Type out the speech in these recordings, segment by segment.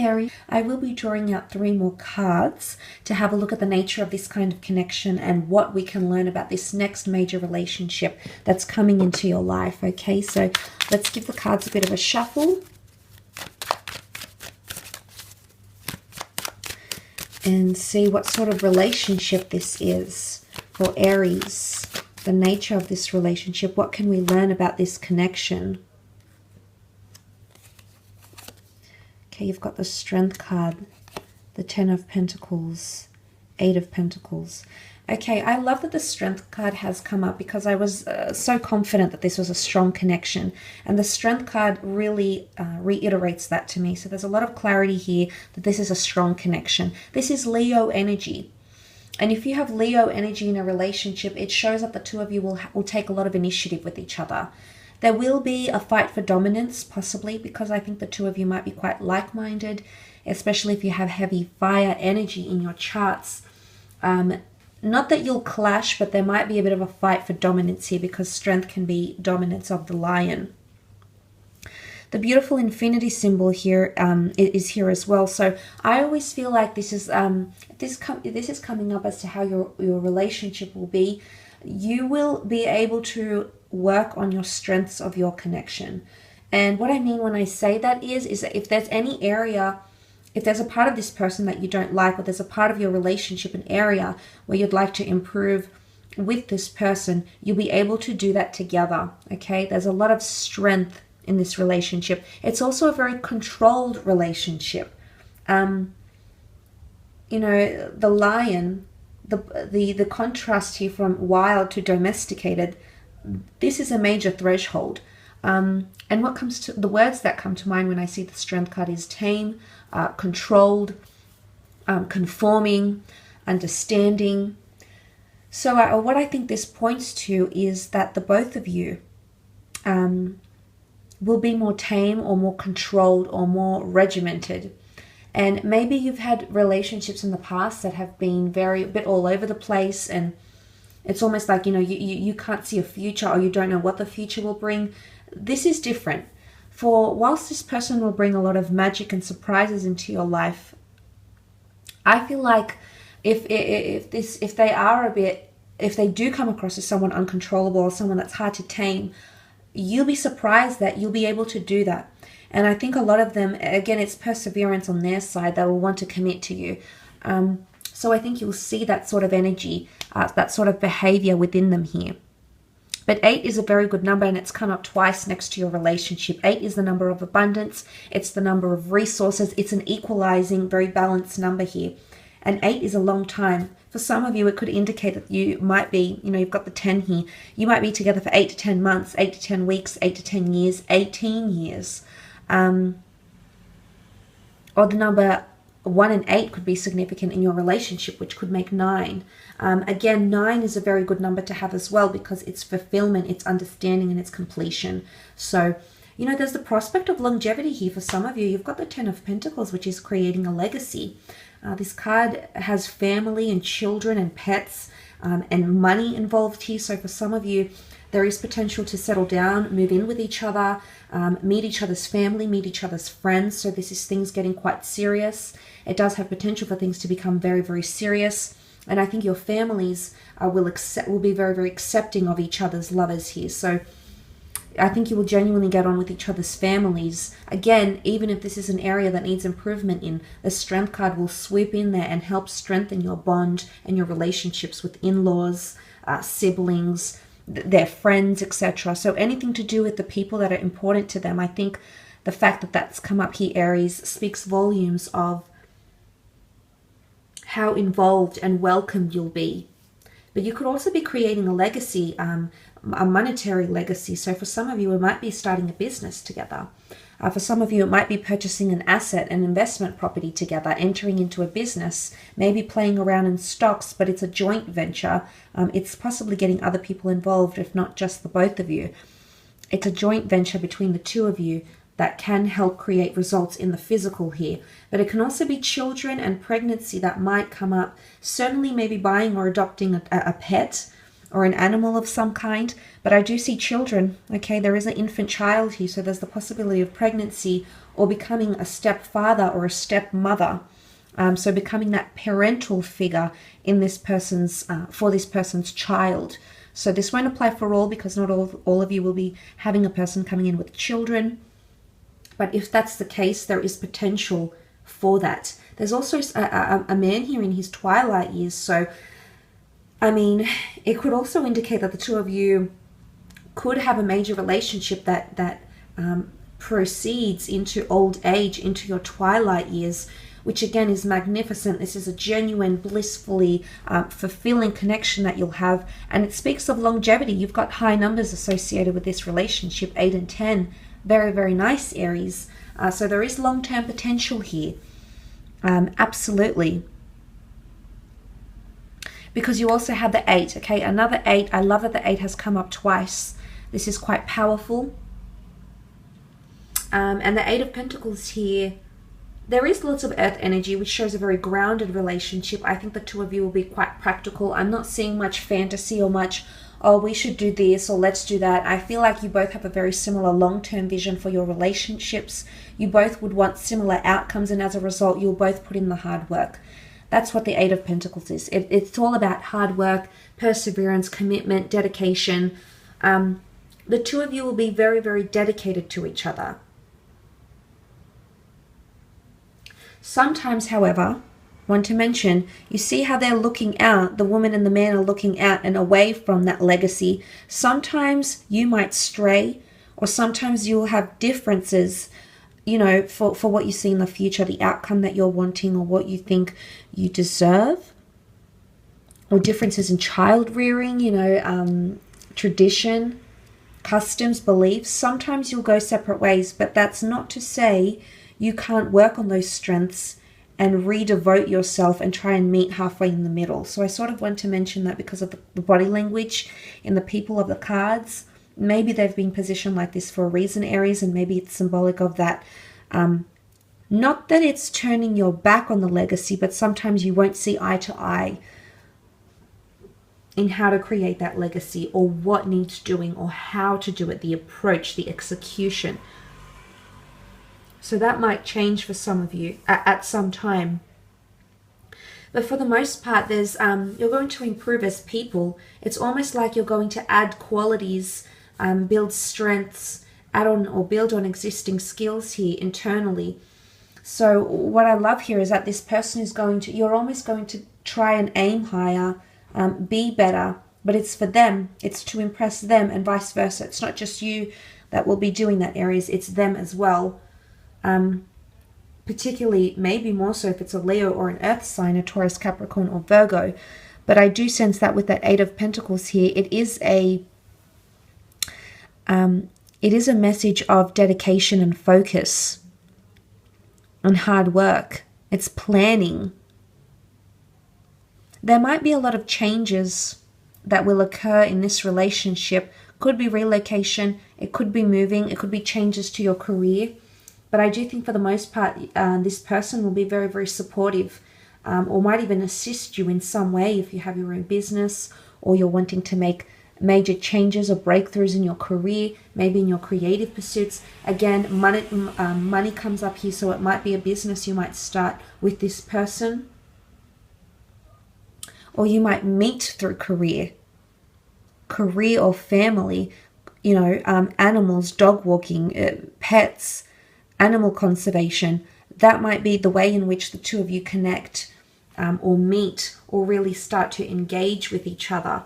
Aries. I will be drawing out 3 more cards to have a look at the nature of this kind of connection and what we can learn about this next major relationship that's coming into your life. Okay, so let's give the cards a bit of a shuffle and see what sort of relationship this is for Aries. The nature of this relationship. What can we learn about this connection? Okay, you've got the Strength card, the 10 of Pentacles, 8 of Pentacles. Okay, I love that the Strength card has come up because I was so confident that this was a strong connection. And the Strength card really reiterates that to me. So there's a lot of clarity here that this is a strong connection. This is Leo energy. And if you have Leo energy in a relationship, it shows that the two of you will take a lot of initiative with each other. There will be a fight for dominance, possibly, because I think the two of you might be quite like-minded, especially if you have heavy fire energy in your charts. Not that you'll clash, but there might be a bit of a fight for dominance here because strength can be dominance of the lion. The beautiful infinity symbol here is here as well. So I always feel like this is coming up as to how your relationship will be. You will be able to work on your strengths of your connection. And what I mean when I say that is that if there's any area, if there's a part of this person that you don't like, or there's a part of your relationship, an area where you'd like to improve with this person, you'll be able to do that together. Okay, there's a lot of strength in this relationship. It's also a very controlled relationship. You know, the lion, the contrast here from wild to domesticated, this is a major threshold. And what comes to the words that come to mind when I see the Strength card is tame, controlled, conforming, understanding. So what I think this points to is that the both of you will be more tame or more controlled or more regimented. And maybe you've had relationships in the past that have been a bit all over the place, and it's almost like, you know, you can't see a future, or you don't know what the future will bring. This is different. For whilst this person will bring a lot of magic and surprises into your life, I feel like if they do come across as someone uncontrollable or someone that's hard to tame, you'll be surprised that you'll be able to do that. And I think a lot of them, again, it's perseverance on their side. They will want to commit to you. So I think you'll see that sort of energy, that sort of behavior within them here. But 8 is a very good number, and it's come up twice next to your relationship. 8 is the number of abundance. It's the number of resources. It's an equalizing, very balanced number here. And 8 is a long time. For some of you, it could indicate that you might be, you know, you've got the 10 here. You might be together for 8 to 10 months, 8 to 10 weeks, 8 to 10 years, 18 years. Or the number 1 and 8 could be significant in your relationship, which could make 9. Again, 9 is a very good number to have as well because it's fulfillment, it's understanding, and it's completion. So, you know, there's the prospect of longevity here for some of you. You've got the 10 of Pentacles, which is creating a legacy. This card has family and children and pets and money involved here. So for some of you, there is potential to settle down, move in with each other, meet each other's family, meet each other's friends. So this is things getting quite serious. It does have potential for things to become very, very serious. And I think your families will be very, very accepting of each other's lovers here. So I think you will genuinely get on with each other's families. Again, even if this is an area that needs improvement in, the Strength card will swoop in there and help strengthen your bond and your relationships with in-laws, siblings, their friends, etc. So anything to do with the people that are important to them. I think the fact that that's come up here, Aries, speaks volumes of how involved and welcomed you'll be. But you could also be creating a legacy, a monetary legacy. So for some of you, it might be starting a business together. For some of you, it might be purchasing an asset, an investment property together, entering into a business, maybe playing around in stocks, but it's a joint venture. It's possibly getting other people involved, if not just the both of you. It's a joint venture between the two of you that can help create results in the physical here. But it can also be children and pregnancy that might come up. Certainly maybe buying or adopting a pet. or an animal of some kind. But I do see children, okay? There is an infant child here, so there's the possibility of pregnancy or becoming a stepfather or a stepmother. So becoming that parental figure in this person's, for this person's child. So this won't apply for all, because not all of you will be having a person coming in with children. But if that's the case, there is potential for that. There's also a man here in his twilight years. So, I mean, it could also indicate that the two of you could have a major relationship that proceeds into old age, into your twilight years, which again is magnificent. This is a genuine, blissfully fulfilling connection that you'll have. And it speaks of longevity. You've got high numbers associated with this relationship, 8 and 10. Very, very nice, Aries. So there is long-term potential here. Absolutely. Because you also have the 8, okay? Another 8. I love that the 8 has come up twice. This is quite powerful. And the 8 of Pentacles here, there is lots of earth energy, which shows a very grounded relationship. I think the two of you will be quite practical. I'm not seeing much fantasy or much, oh, we should do this or let's do that. I feel like you both have a very similar long-term vision for your relationships. You both would want similar outcomes, and as a result, you'll both put in the hard work. That's what the 8 of Pentacles is. It's all about hard work, perseverance, commitment, dedication. The two of you will be very, very dedicated to each other. Sometimes, however, want to mention, you see how they're looking out, the woman and the man are looking out and away from that legacy. Sometimes you might stray, or sometimes you'll have differences, you know, for what you see in the future, the outcome that you're wanting or what you think you deserve, or differences in child rearing, you know, tradition, customs, beliefs. Sometimes you'll go separate ways, but that's not to say you can't work on those strengths and redevote yourself and try and meet halfway in the middle. So I sort of want to mention that because of the body language in the people of the cards. Maybe they've been positioned like this for a reason, Aries, and maybe it's symbolic of that. Not that it's turning your back on the legacy, but sometimes you won't see eye to eye in how to create that legacy, or what needs doing, or how to do it, the approach, the execution. So that might change for some of you at some time. But for the most part, there's you're going to improve as people. It's almost like you're going to add qualities, build strengths, add on or build on existing skills here internally. So what I love here is that this person is going to, you're almost going to try and aim higher, be better, but it's for them. It's to impress them, and vice versa. It's not just you that will be doing that, Aries. It's them as well. Particularly, maybe more so if it's a Leo or an Earth sign, a Taurus, Capricorn, or Virgo. But I do sense that with that 8 of Pentacles here, it is a message of dedication and focus and hard work. It's planning. There might be a lot of changes that will occur in this relationship. Could be relocation, it could be moving, it could be changes to your career. But I do think for the most part, this person will be very, very supportive, or might even assist you in some way if you have your own business, or you're wanting to make major changes or breakthroughs in your career, maybe in your creative pursuits. Again, money comes up here, so it might be a business you might start with this person. Or you might meet through career or family, you know, animals, dog walking, pets, animal conservation. That might be the way in which the two of you connect, or meet, or really start to engage with each other.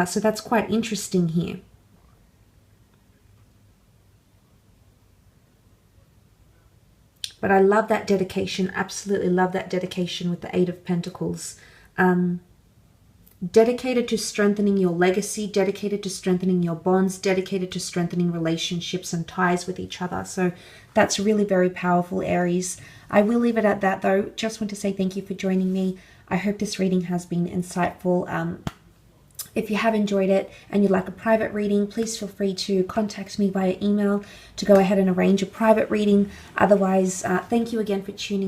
So that's quite interesting here. But I love that dedication, absolutely love that dedication with the 8 of Pentacles. Dedicated to strengthening your legacy, dedicated to strengthening your bonds, dedicated to strengthening relationships and ties with each other. So that's really very powerful, Aries. I will leave it at that, though. Just want to say thank you for joining me. I hope this reading has been insightful. If you have enjoyed it and you'd like a private reading, please feel free to contact me via email to go ahead and arrange a private reading. Otherwise, thank you again for tuning in.